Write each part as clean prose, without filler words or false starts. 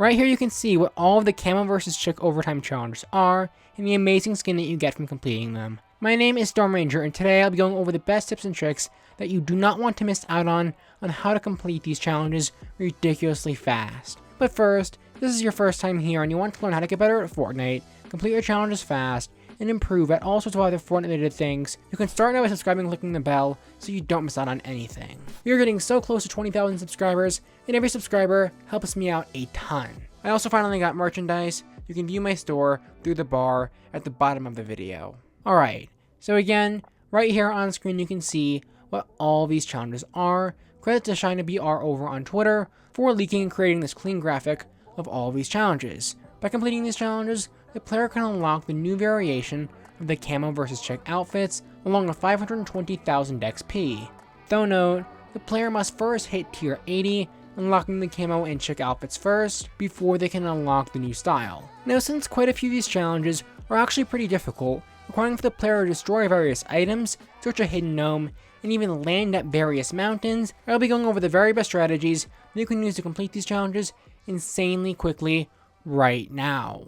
Right here you can see what all of the Camo vs. Chic overtime challenges are, and the amazing skin that you get from completing them. My name is Storm Ranger, and today I'll be going over the best tips and tricks that you do not want to miss out on how to complete these challenges ridiculously fast. But first, if this is your first time here and you want to learn how to get better at Fortnite, complete your challenges fast, and improve at all sorts of other Fortnite-related things, you can start now by subscribing and clicking the bell so you don't miss out on anything. We are getting so close to 20,000 subscribers, and every subscriber helps me out a ton. I also finally got merchandise. You can view my store through the bar at the bottom of the video. Alright, so again, right here on screen you can see what all these challenges are. Credit to ShinyBR over on Twitter for leaking and creating this clean graphic of all these challenges. By completing these challenges, the player can unlock the new variation of the Camo vs. Chic outfits along with 520,000 XP. Though note, the player must first hit tier 80, unlocking the Camo and Chic outfits first, before they can unlock the new style. Now, since quite a few of these challenges are actually pretty difficult, requiring for the player to destroy various items, search a hidden gnome, and even land at various mountains, I'll be going over the very best strategies that you can use to complete these challenges insanely quickly right now.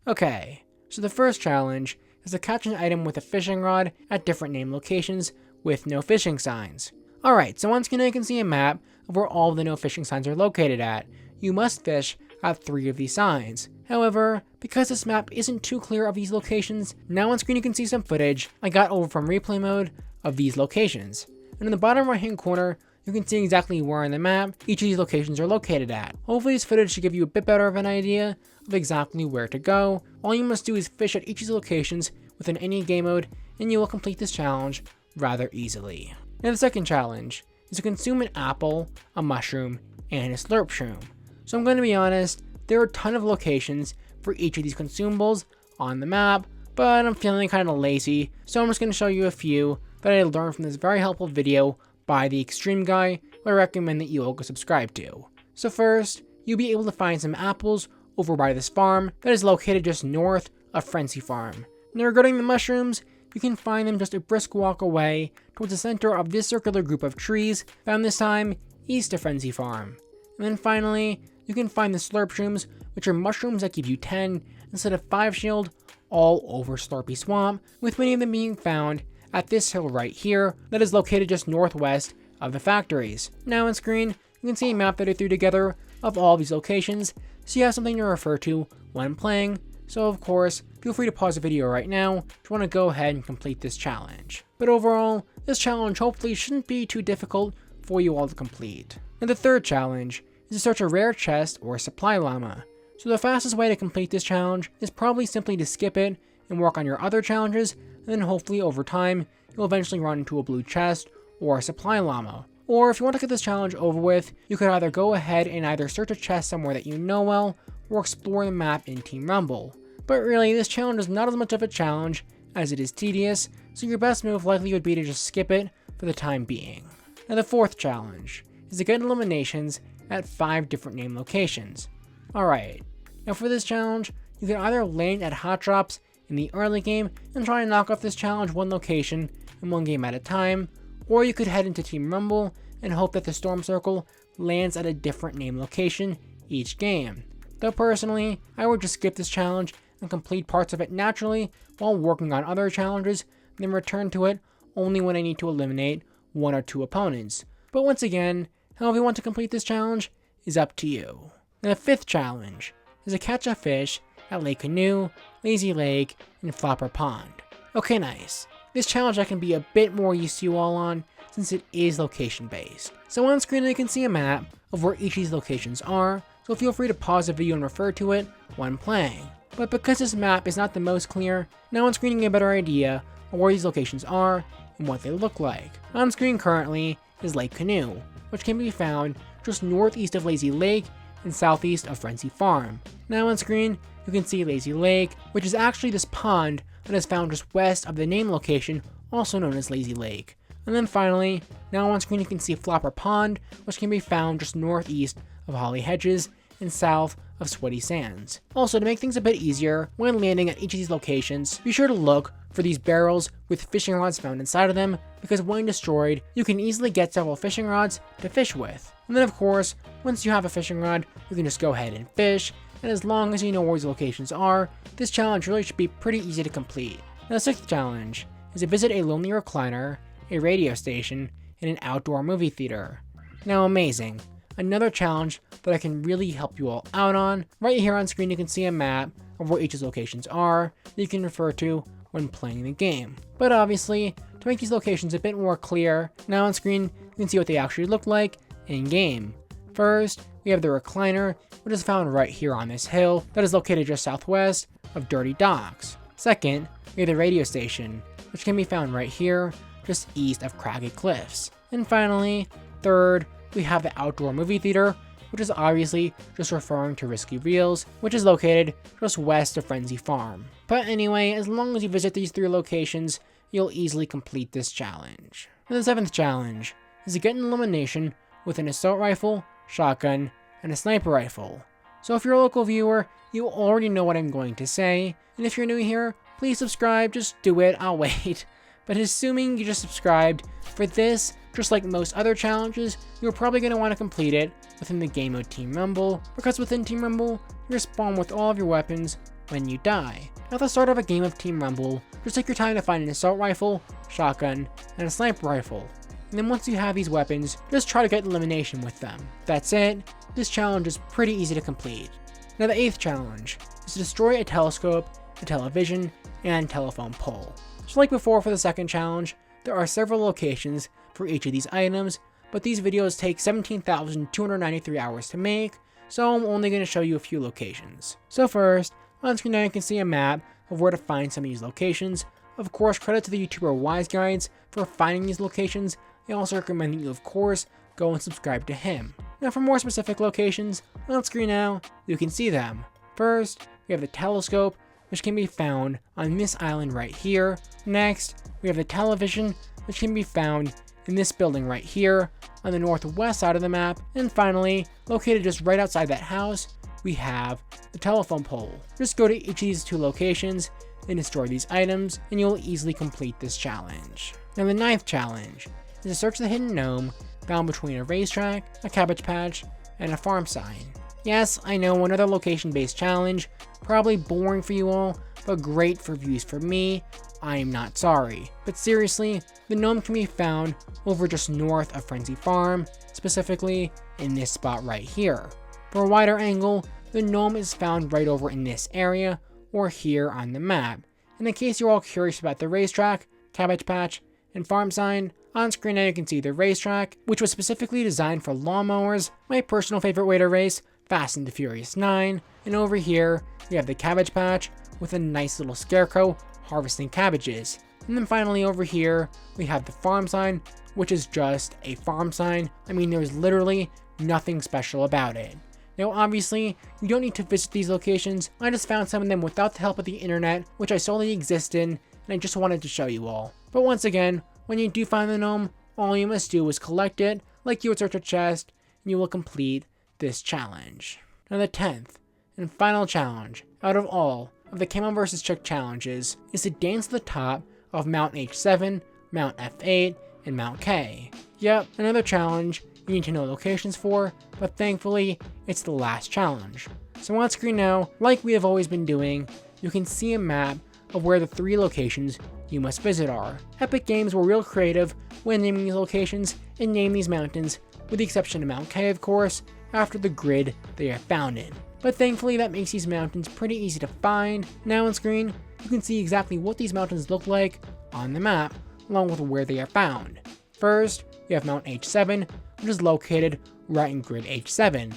Okay, so the first challenge is to catch an item with a fishing rod at different named locations with no fishing signs. Alright, so on screen you can see a map of where all of the no fishing signs are located at. You must fish at 3 of these signs. However, because this map isn't too clear of these locations, now on screen you can see some footage I got over from replay mode of these locations. And in the bottom right hand corner, you can see exactly where on the map each of these locations are located at. Hopefully this footage should give you a bit better of an idea of exactly where to go. All you must do is fish at each of these locations within any game mode, and you will complete this challenge rather easily. Now the second challenge is to consume an apple, a mushroom, and a slurp shroom. So I'm going to be honest, there are a ton of locations for each of these consumables on the map, but I'm feeling kind of lazy, so I'm just going to show you a few that I learned from this very helpful video by the Extreme Guy, who I recommend that you all go subscribe to. So first, you'll be able to find some apples over by this farm that is located just north of Frenzy Farm. Now regarding the mushrooms, you can find them just a brisk walk away towards the center of this circular group of trees, found this time east of Frenzy Farm. And then finally, you can find the slurp shrooms, which are mushrooms that give you 10 instead of 5 shield all over Slurpy Swamp, with many of them being found at this hill right here that is located just northwest of the factories. Now on screen, you can see a map that I threw together of all these locations, so you have something to refer to when playing. So of course, feel free to pause the video right now if you want to go ahead and complete this challenge. But overall, this challenge hopefully shouldn't be too difficult for you all to complete. And the third challenge is to search a rare chest or a supply llama. So the fastest way to complete this challenge is probably simply to skip it and work on your other challenges, and then hopefully over time, you'll eventually run into a blue chest or a supply llama. Or if you want to get this challenge over with, you could either go ahead and either search a chest somewhere that you know well, or explore the map in Team Rumble. But really, this challenge is not as much of a challenge as it is tedious, so your best move likely would be to just skip it for the time being. Now the fourth challenge is to get eliminations at 5 different named locations. Alright, now for this challenge, you can either land at hot drops in the early game and try and knock off this challenge one location and one game at a time, or you could head into Team Rumble and hope that the Storm Circle lands at a different named location each game. Though personally, I would just skip this challenge and complete parts of it naturally while working on other challenges, then return to it only when I need to eliminate 1 or 2 opponents. But once again, however you want to complete this challenge is up to you. Now the fifth challenge is to catch a fish at Lake Canoe, Lazy Lake, and Flopper Pond. Okay, nice. This challenge I can be a bit more used to you all on, since it is location based. So on screen you can see a map of where each of these locations are, so feel free to pause the video and refer to it when playing. But because this map is not the most clear, now on screen you get a better idea of where these locations are and what they look like. On screen currently is Lake Canoe, which can be found just northeast of Lazy Lake and southeast of Frenzy Farm. Now on screen, you can see Lazy Lake, which is actually this pond that is found just west of the name location, also known as Lazy Lake. And then finally, now on screen you can see Flopper Pond, which can be found just northeast of Holly Hedges and south of Sweaty Sands. Also, to make things a bit easier, when landing at each of these locations, be sure to look for these barrels with fishing rods found inside of them, because when destroyed, you can easily get several fishing rods to fish with. And then of course, once you have a fishing rod, you can just go ahead and fish, and as long as you know where these locations are, this challenge really should be pretty easy to complete. Now the 6th challenge is to visit a lonely recliner, a radio station, and an outdoor movie theater. Now amazing, another challenge that I can really help you all out on. Right here on screen you can see a map of where each of these locations are that you can refer to when playing the game. But obviously, to make these locations a bit more clear, now on screen you can see what they actually look like in game. First, we have the recliner, which is found right here on this hill that is located just southwest of Dirty Docks. Second, we have the radio station, which can be found right here, just east of Craggy Cliffs. And finally, third, we have the outdoor movie theater, which is obviously just referring to Risky Reels, which is located just west of Frenzy Farm. But anyway, as long as you visit these 3 locations, you'll easily complete this challenge. And the 7th challenge is to get an elimination with an assault rifle, shotgun, and a sniper rifle. So if you're a local viewer, you already know what I'm going to say, and if you're new here, please subscribe, just do it, I'll wait. But assuming you just subscribed, for this, just like most other challenges, you're probably going to want to complete it within the game mode Team Rumble, because within Team Rumble, you respawn with all of your weapons when you die. At the start of a game of Team Rumble, just take your time to find an assault rifle, shotgun, and a sniper rifle. And then once you have these weapons, just try to get elimination with them. That's it. This challenge is pretty easy to complete. Now the 8th challenge is to destroy a telescope, a television, and telephone pole. Just like before for the 2nd challenge, there are several locations for each of these items, but these videos take 17,293 hours to make, so I'm only going to show you a few locations. So first, on screen now you can see a map of where to find some of these locations. Of course, credit to the YouTuber Wise Guides for finding these locations. I also recommend that you, of course, go and subscribe to him. Now for more specific locations, on screen now, you can see them. First, we have the telescope, which can be found on this island right here. Next, we have the television, which can be found in this building right here on the northwest side of the map. And finally, located just right outside that house, we have the telephone pole. Just go to each of these 2 locations and destroy these items, and you'll easily complete this challenge. Now the 9th challenge is to search the hidden gnome found between a racetrack, a cabbage patch, and a farm sign. Yes, I know, another location-based challenge, probably boring for you all, but great for views for me. I am not sorry. But seriously, the gnome can be found over just north of Frenzy Farm, specifically in this spot right here. For a wider angle, the gnome is found right over in this area, or here on the map. And in case you're all curious about the racetrack, cabbage patch, and farm sign, on screen now you can see the racetrack, which was specifically designed for lawnmowers, my personal favorite way to race, Fast and the Furious 9, and over here, we have the cabbage patch with a nice little scarecrow harvesting cabbages. And then finally over here, we have the farm sign, which is just a farm sign. I mean, there's literally nothing special about it. Now obviously, you don't need to visit these locations, I just found some of them without the help of the internet, which I solely exist in, and I just wanted to show you all. But once again, when you do find the gnome, all you must do is collect it, like you would search a chest, and you will complete this challenge. Now the 10th and final challenge out of all of the Cameo vs. Chic challenges is to dance to the top of Mount H7, Mount F8, and Mount K. Yep, another challenge you need to know locations for, but thankfully, it's the last challenge. So on screen now, like we have always been doing, you can see a map of where the 3 locations you must visit are. Epic Games were real creative when naming these locations and named these mountains, with the exception of Mount K of course, after the grid they are found in. But thankfully that makes these mountains pretty easy to find. Now on screen, you can see exactly what these mountains look like on the map, along with where they are found. First, we have Mount H7, which is located right in grid H7,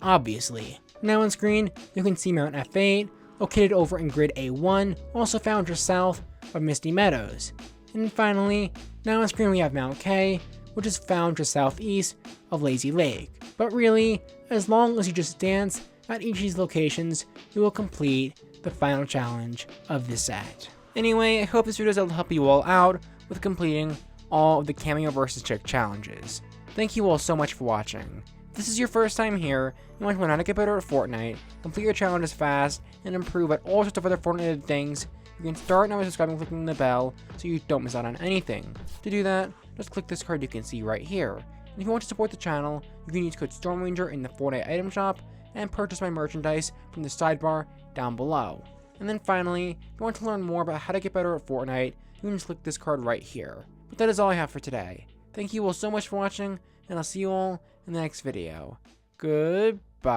obviously. Now on screen, you can see Mount F8, located over in grid A1, also found just south of Misty Meadows. And finally, now on screen we have Mount K, which is found just southeast of Lazy Lake. But really, as long as you just dance at each of these locations, you will complete the final challenge of this set. Anyway, I hope this video is able to help you all out with completing all of the Cameo vs. Chic challenges. Thank you all so much for watching. If this is your first time here, you want to learn how to get better at Fortnite, complete your challenges fast, and improve at all sorts of other Fortnite things, You can start now by subscribing and clicking the bell so you don't miss out on anything. To do that, just click this card you can see right here. And if you want to support the channel, you can use code StormRanger in the Fortnite item shop and purchase my merchandise from the sidebar down below. And then finally, if you want to learn more about how to get better at Fortnite, you can just click this card right here. But that is all I have for today. Thank you all so much for watching, and I'll see you all in the next video. Goodbye.